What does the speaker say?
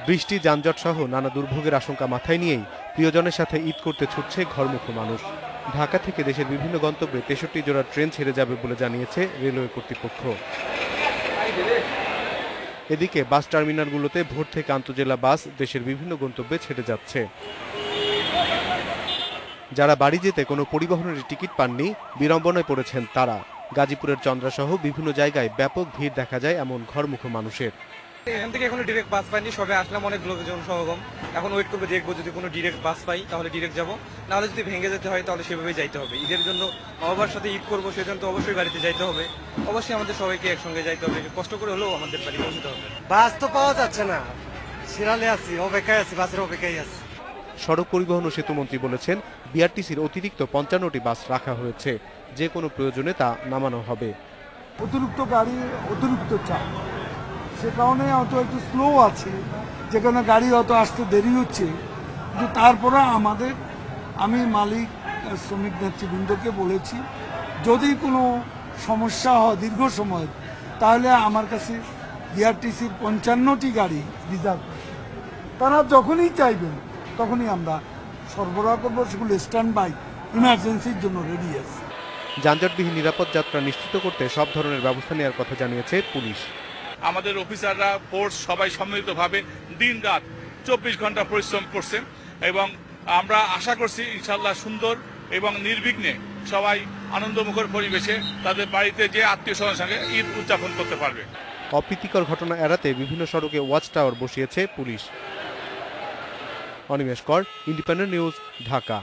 বৃষ্টি, যানজট সহ নানা দুর্ভোগের আশঙ্কা মাথায় নিয়েই প্রিয়জনের সাথে ঈদ করতে ছুটছে ঘরমুখো মানুষ। ঢাকা থেকে দেশের বিভিন্ন গন্তব্যে 63 জোড়া ট্রেন ছেড়ে যাবে বলে জানিয়েছে রেলওয়ে কর্তৃপক্ষ। এদিকে বাস টার্মিনালগুলোতে ভোর থেকে আন্তজেলা বাস দেশের বিভিন্ন গন্তব্যে ছেড়ে যাচ্ছে। যারা বাড়ি যেতে কোনো পরিবহনের টিকিট পাননি, বিড়ম্বনায় পড়েছেন তারা। গাজীপুরের চন্দ্রাসহ বিভিন্ন জায়গায় ব্যাপক ভিড় দেখা যায় এমন ঘরমুখো মানুষের। এখান থেকে এখনো ডিরেক্ট বাস পাইনি, সবে আসলাম, অনেক লোকজন সমাগম। এখন ওয়েট করবো, দেখবো যদি কোনো ডিরেক্ট বাস পাই তাহলে ডিরেক্ট যাবো, নাহলে যদি ভেঙে যেতে হয় তাহলে সেভাবেই যাইতে হবে। ঈদের জন্য মা বাবার সাথে ঈদ করবো, সেজন্য তো অবশ্যই গাড়িতে যাইতে হবে। অবশ্যই আমাদের সবাইকে একসঙ্গে যাইতে হবে, কষ্ট করে হলেও আমাদের বাড়ি পৌঁছতে হবে। বাস তো পাওয়া যাচ্ছে না, সিরালে আছি, অপেক্ষায় আছি, বাসের অপেক্ষায় আছি। সড়ক পরিবহন ও সেতুমন্ত্রী বলেছেন, বিআরটিসির অতিরিক্ত 55টি বাস রাখা হয়েছে, যে কোনো প্রয়োজনে তা নামানো হবে। অতিরিক্ত গাড়ি, অতিরিক্ত চাপ, সে কারণে হয়তো একটু স্লো আছে, যেখানে গাড়ি হয়তো আসতে দেরি হচ্ছে। কিন্তু তারপরে আমি মালিক শ্রমিক নেতৃবৃন্দকে বলেছি, যদি কোনো সমস্যা হয় দীর্ঘ সময়, তাহলে আমার কাছে বিআরটিসির 55টি গাড়ি রিজার্ভ, তারা যখনই চাইবেন তখনই আমরা সরবরাহ করবো। সেগুলো স্ট্যান্ড বাই, ইমার্জেন্সির জন্য রেডি আছে। যানজটবিহীন নিরাপদ যাত্রা নিশ্চিত করতে সব ধরনের ব্যবস্থা নেওয়ার কথা জানিয়েছে পুলিশ। আমাদের অফিসাররা, ফোর্স সবাই সম্মিলিতভাবে দিন রাত 24 ঘন্টা পরিশ্রম করছে এবং আমরা আশা করছি ইনশাল্লাহ সুন্দর এবং নির্বিঘ্নে সবাই আনন্দমুখর পরিবেশে তাদের বাড়িতে যে আত্মীয় স্বজনের সঙ্গে ঈদ উদযাপন করতে পারবে। অপ্রীতিকর ঘটনা এড়াতে বিভিন্ন সড়কে ওয়াচ টাওয়ার বসিয়েছে পুলিশ। অনিমেষ কর, ইন্ডিপেন্ডেন্ট নিউজ, ঢাকা।